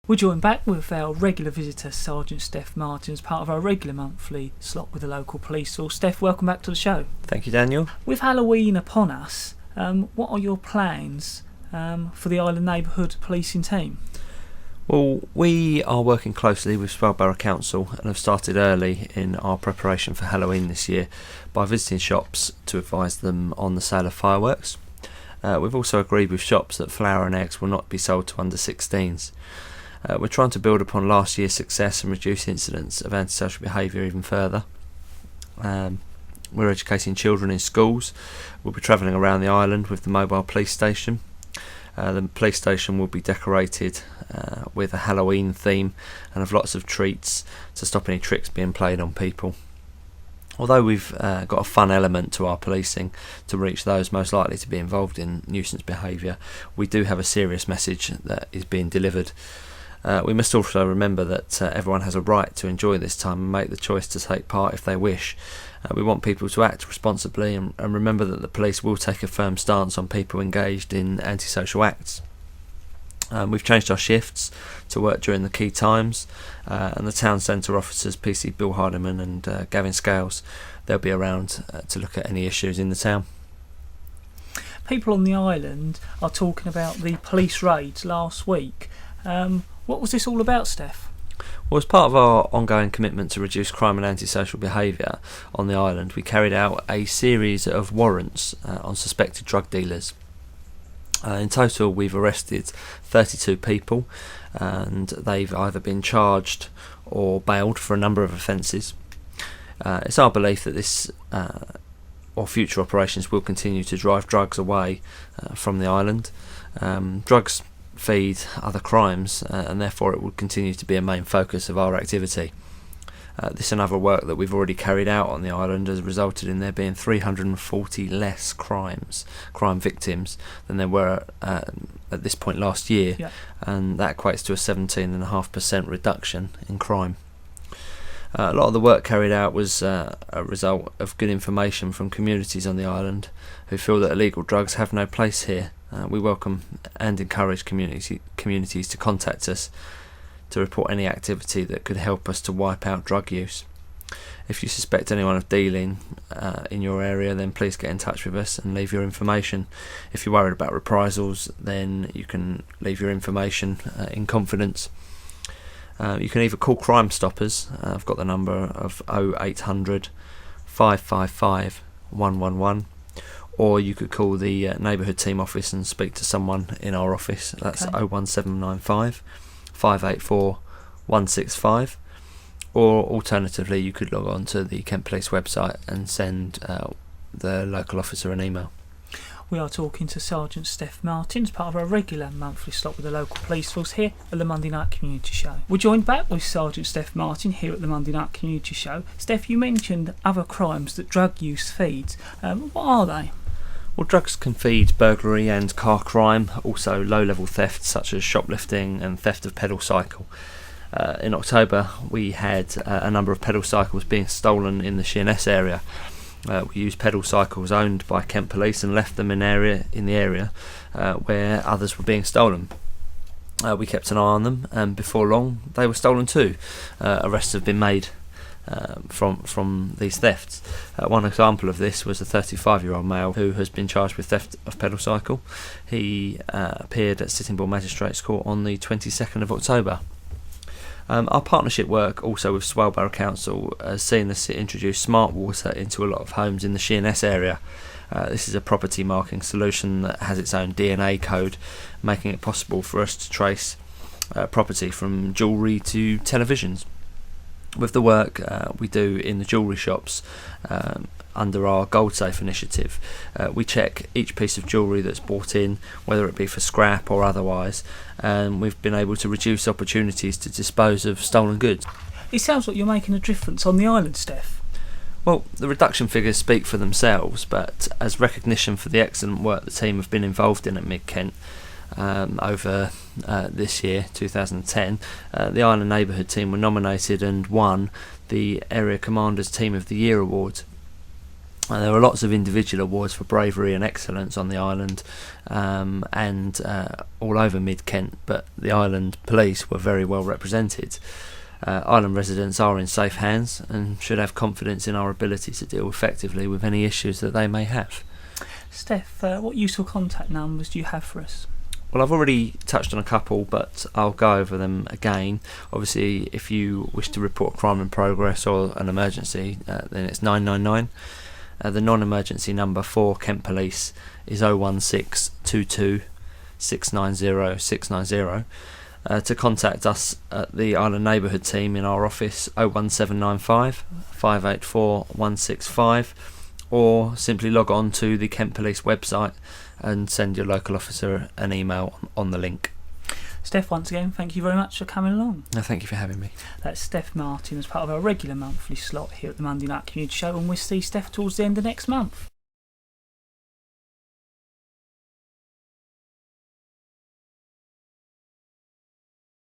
We're joined back with our regular visitor, Sergeant Steph Martin, as part of our regular monthly slot with the local police force. Steph, welcome back to the show. Thank you, Daniel. With Halloween upon us, what are your plans for the Island Neighbourhood Policing team? Well, we are working closely with Swale Borough Council and have started early in our preparation for Halloween this year by visiting shops to advise them on the sale of fireworks. We've also agreed with shops that flour and eggs will not be sold to under 16s. We're trying to build upon last year's success and reduce incidents of antisocial behaviour even further. We're educating children in schools. We'll be travelling around the island with the mobile police station. The police station will be decorated with a Halloween theme and have lots of treats to stop any tricks being played on people. Although we've got a fun element to our policing to reach those most likely to be involved in nuisance behaviour, we do have a serious message that is being delivered. We must also remember that everyone has a right to enjoy this time and make the choice to take part if they wish. We want people to act responsibly and remember that the police will take a firm stance on people engaged in antisocial acts. We've changed our shifts to work during the key times, and the town centre officers PC Bill Hardiman and Gavin Scales, they'll be around to look at any issues in the town. People on the island are talking about the police raids last week. What was this all about, Steph? Well, as part of our ongoing commitment to reduce crime and antisocial behaviour on the island, we carried out a series of warrants on suspected drug dealers. In total, we've arrested 32 people, and they've either been charged or bailed for a number of offences. It's our belief that this or future operations will continue to drive drugs away from the island. Drugs feed other crimes, and therefore it will continue to be a main focus of our activity. This and other work that we've already carried out on the island has resulted in there being 340 less crime victims than there were at this point last year, and that equates to a 17.5% reduction in crime. A lot of the work carried out was a result of good information from communities on the island who feel that illegal drugs have no place here. We welcome and encourage communities to contact us to report any activity that could help us to wipe out drug use. If you suspect anyone of dealing in your area, then please get in touch with us and leave your information. If you're worried about reprisals, then you can leave your information in confidence. You can either call Crime Stoppers. I've got the number of 0800 555 111. Or you could call the neighbourhood team office and speak to someone in our office. That's 01795 584 165. Or alternatively, you could log on to the Kent Police website and send the local officer an email. We are talking to Sergeant Steph Martin as part of our regular monthly slot with the local police force here at the Monday Night Community Show. We're joined back with Sergeant Steph Martin here at the Monday Night Community Show. Steph, you mentioned other crimes that drug use feeds. What are they? Well, drugs can feed burglary and car crime, also low-level theft such as shoplifting and theft of pedal cycle. In October, we had a number of pedal cycles being stolen in the Sheerness area. We used pedal cycles owned by Kent Police and left them in the area where others were being stolen. We kept an eye on them, and before long they were stolen too. Arrests have been made from these thefts. One example of this was a 35-year-old male who has been charged with theft of pedal cycle. He appeared at Sitting Bull Magistrates Court on the 22nd of October. Our partnership work also with Swale Borough Council has seen us introduce smart water into a lot of homes in the Sheerness area. This is a property marking solution that has its own DNA code, making it possible for us to trace property from jewellery to televisions. With the work we do in the jewellery shops under our Gold Safe initiative, we check each piece of jewellery that's bought in, whether it be for scrap or otherwise, and we've been able to reduce opportunities to dispose of stolen goods. It sounds like you're making a difference on the island, Steph. Well, the reduction figures speak for themselves, but as recognition for the excellent work the team have been involved in at Mid-Kent over this year, 2010, the Island Neighbourhood team were nominated and won the Area Commanders Team of the Year award. There were lots of individual awards for bravery and excellence on the island, and all over Mid-Kent, but the island police were very well represented. Island residents are in safe hands and should have confidence in our ability to deal effectively with any issues that they may have. Steph, what useful contact numbers do you have for us? Well, I've already touched on a couple, but I'll go over them again. Obviously, if you wish to report a crime in progress or an emergency, then it's 999. The non-emergency number for Kent Police is 01622 690 690. To contact us at the Island Neighbourhood Team in our office, 01795 584 165, or simply log on to the Kent Police website and send your local officer an email on the link. Steph, once again, thank you very much for coming along. No, thank you for having me. That's Steph Martin as part of our regular monthly slot here at the Monday Night Community Show, and we'll see Steph towards the end of next month.